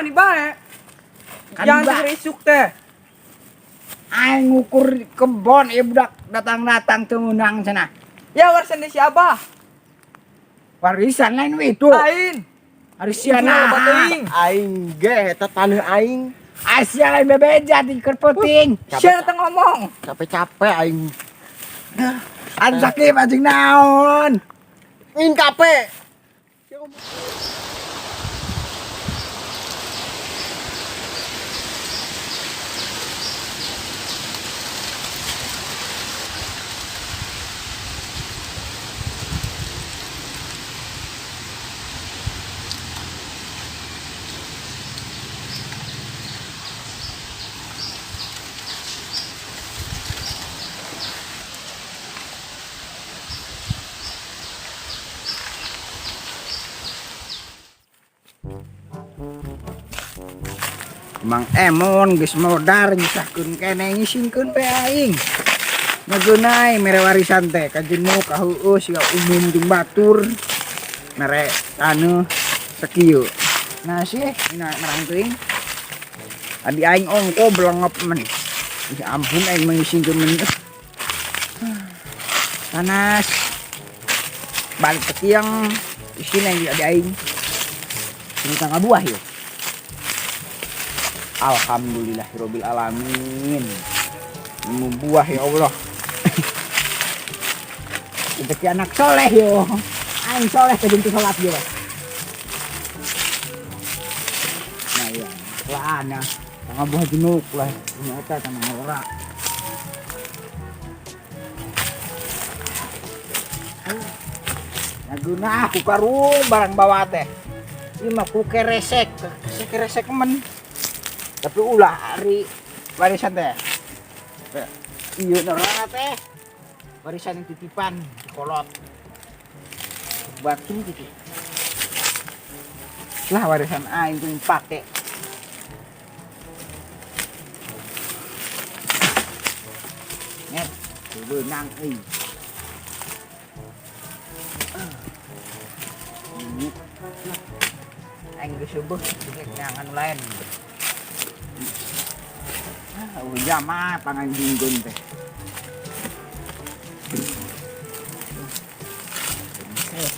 nih bae. Kan Jangan ba- serisuk teh. Aing ngukur kebon ieu budak datang-datang teu ngeunang cenah. Ya warisan di si Abah. Warisan lain we itu. Lain. Harisian Ujungna loba teuing. Aing ge eta taneuh aing. Asia lain bebeja di keur peuting. Sia teh ngomong. Capek-capek aing. Anu sakit anjing naon. Ingin capek. Mang Emon geus modar nyusahkeun keneh ngisingkeun pe aing. Ngageunai mere warisan teh ka jenuh ka heueuh siga umum jeung batur. Mere taneuh sakieu. Nah sih dina narang teuing. Adi aing ongko belengep men. Ya ampun aing mengisingkeun men. Panas. Balik ke tiang isin aing adi aing. Cerita ngabuah yeuh. Alhamdulillahirabbil alamin. Buah ya Allah. Rezeki anak soleh yo. Aing soleh kudu salat yo. Nah ya, lana. Tangga buah jenuk lah. Nyata tanah ora. Naguna aku karung barang bawa teh. Ieu mah ku keresek men. Tapi ulah ari warisan teh. Iya norana teh. Warisan titipan di kolot. Batu gitu. Lah warisan aing tuh pake. Net, beunang euy. Aing geus eueuh jeung nyangan lain. Udah mah panganjingkeun teh.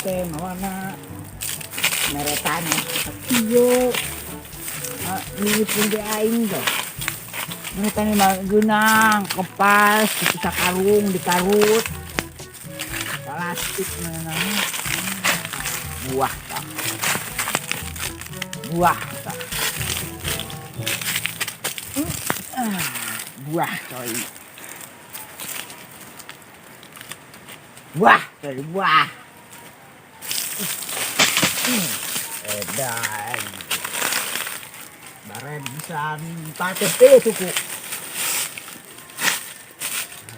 Teh mana meretanya kieu. Mirip ge aing teh. Meretanya mah geunang, kepas, bisa karung dikarut. Plastik mana. Buah tah. Buah tah. Buah coy. Buah coy, buah. Edan. Baren bisa pates teh suku.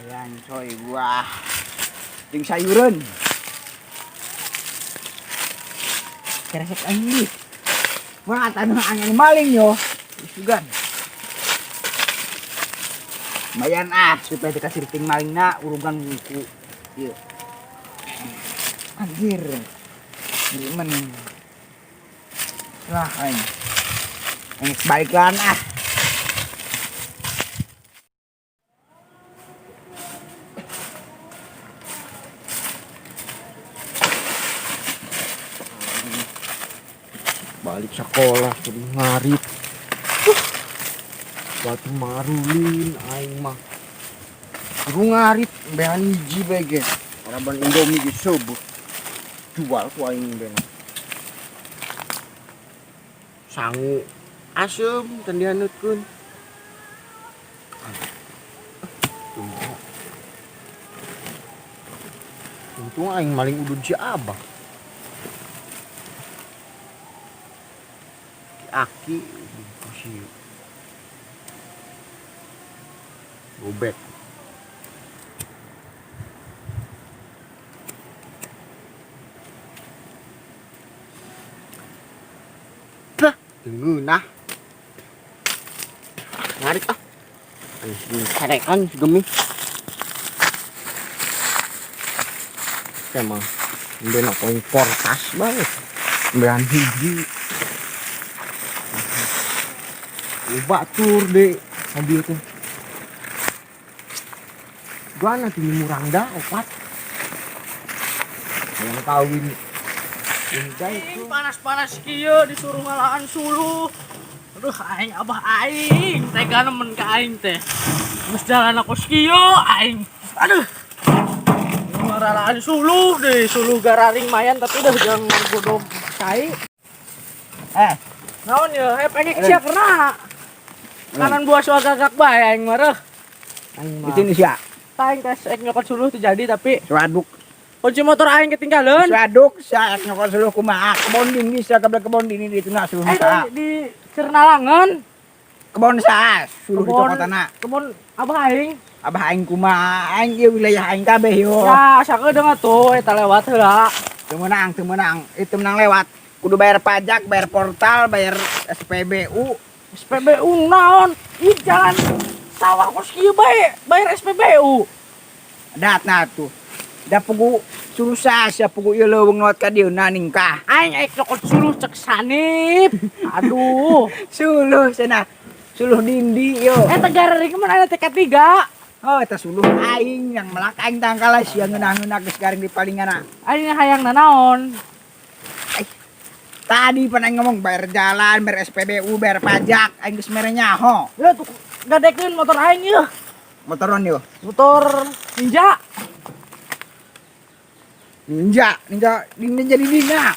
Ayan coy, buah. Jeung sayureun. Keresek anjing. Wah, tanah angin maling yo. Sugan. Mayan supaya dikasih ting malingna urugan buku. Ieu. Anjir. Gimana? Lah aing. Aing baikkan Balik sekolah kudu ngarit. Batu marulin aing mah. Kudu ngarit bean hiji bae ge. Oraban Indomie ge subuh. Jual ku aing beana. Sangu asem teu dihaneutkeun. Untung aing maling udud si Abah. Aki si gobek. Nah, tengeunah. Ngarit ah. Anjing karekan si gemi. Emang benak poin portas banget. Bean hiji. batur deh ambil tuh. Gua nanti murang dah opat. Yang kawin. Aing panas-panas kieu disuruh ngalahan suluh. Aduh aing abah aing tega nemen ka aing teh. Geus jalan aku kieu aing. Aduh. Ngalahan suluh deh, suluh gararing mayan tapi udah jangan godog cai. Naon ya? Pengen sia kena. Kanan buah soal gagak bae aing mareuh. Aing mah. Itu nih sia. Aing tes ek nyokot suluh teu jadi tapi Suaduk. kunci motor aing ketinggalan. Suaduk saya nyokot suluh kumaha. Kebon dini sa kabel kebon dini di tengah suluh sa. Di Cernalangan. Kebon sa suluh di cokotana. Kebon abah aing. Abah aing kumaha aing ieu wilayah aing kabeh yo. Ya, sakedeung atuh eta lewat heula. Teu meunang. Itu menang lewat. Kudu bayar pajak, bayar portal, bayar SPBU. SPBU naon? Ih jalan sawah kos kieu bae, bayar SPBU. Datna tuh. Da pugu suluh sa pugu ieu leuweung nuat ka dieuna ningkah. Aing ek nyokot suluh cek sanip. Aduh. Suluh cenah. Suluh dindi yo. Eta gararing mana aya TK3. Oh, eta suluh aing yang melak aing tangkala sia ngeunah-ngeunah geus garing di palingana. Aing hayangna naon? Tadi pernah ngomong bayar jalan, bayar SPBU, bayar pajak, aing geus mere nyaho. Ya tuh gadekeun motor aing ieu. Motoron yo. Motor Ninja. Ninja jadi dina.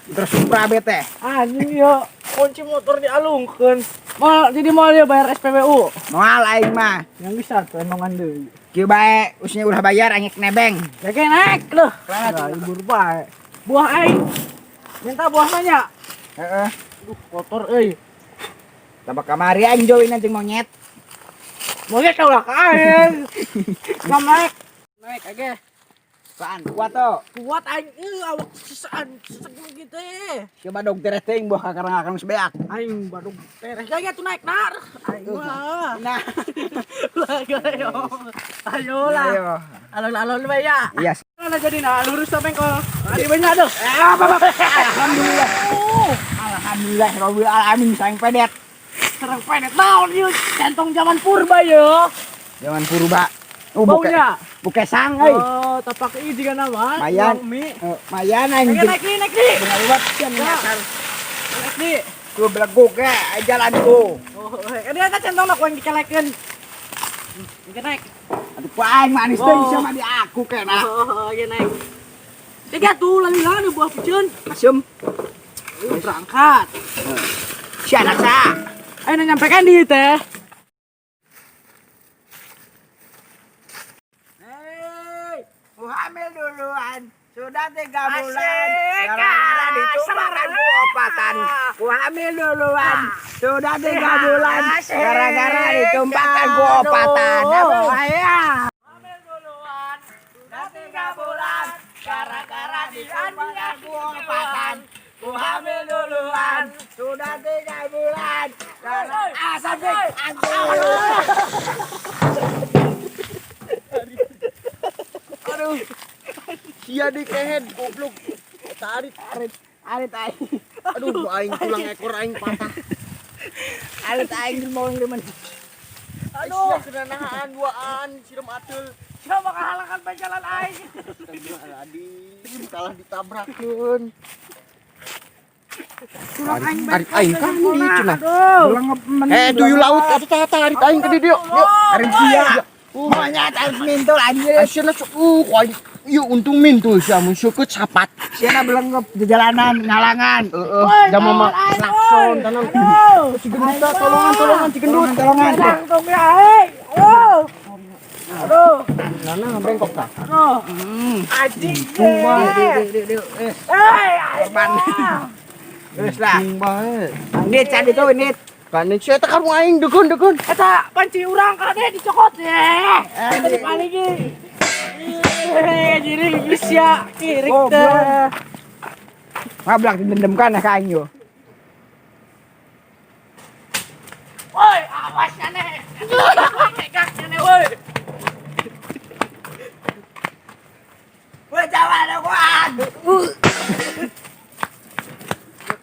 Terus Supra bete. Anjing ya, kunci motor dialungkeun. Mal ya bayar SPBU. Moal aing mah. Yang bisa tuh enongan deui. Kieu bae usnya udah bayar angek nebeng. Ya kayak naik loh. Nah, libur bae. Buah aing. Minta buah nanya. Heeh. Duh, kotor euy. Tabak kamari aing join anjing monyet. Monyet kau lah kain. Ngam naik. Naik aja. Saan kuat to. Kuat aing awak sisaan segeng gitu. Coba dong tereh teuing buah kakarang-karang sebeak. Aing badung teres gaya tuh naik nar. Aing mah. Nah, Lah ayo. Ayolah. ayo. Alon-alon bae ya. Iya. Mana jadi nah lurus sampai ke Adi banyak aduh. Alhamdulillah. Alhamdulillah rabbil alamin saing pedet. Serang pedet naon ieu centong zaman purba ya. Zaman purba. Baunya. Buke sang euy. Oh, tapak ieu juga nama. Mayan. Uang mie. Mayan anjing. Naik nih. Benar buat sian Ya. nyasar. Naik nih. Ku beleguk ge jalan ku. Oh, dia kan centong aku yang dikelekeun. Ini naik. Aduh ku aing manis teh sama di aku kena. Oh, iya naik. Tiga tuh lalu buah pucun. Asem. Berangkat. Si anak sa. Ayo nyampaikan di teh. Hamil duluan. Sudah 3 bulan. Asik, Gara-gara ditumpakan ku opatan. Ku hamil duluan. Sudah 3 bulan. Gara-gara ditumpakan ku opatan. Ayah. Hamil duluan. Sudah 3 bulan. Gara-gara ditumpakan ku opatan. Ku hamil duluan. Sudah 3 bulan. Asik. Aduh. Sia di kehed goblok. Tarik. Arit aing. Aduh, aing tulang ekor aing patah. Arit aing mau ngeuleun. Aduh, kena nahan duaan siram atul. Siapa kehalangan jalan aing? Astagfirullahaladzim, kalah ditabrakeun. Tulang aing Arit aing kan di cenah. Aduh. Duyul laut eta arit aing ke dieu. Yuk. Arit sia. Banyak arit mintul anjir. Asyana aing ieu untung mintul sia mun seukeut sapat. Siana belengep di jalanan ngalangan. Da mama klakson tanan. Cigendut tolongan cigendut. Tolongan. Langsung ya, aduh. Aduh. Nana bengkok tah. Aduh. Anjing. Korban. Geus lah. bae. Nit cadi tuh nit. Kan sia teh kamu aing dekeun. Eta panci urang kade dicokot ya. Tadi paligi. Jadi geus ya kirik teh. Ngablak dendemkan ka aing yo. Woi, awas ane. Kekak ane woi. Woi jalan aku.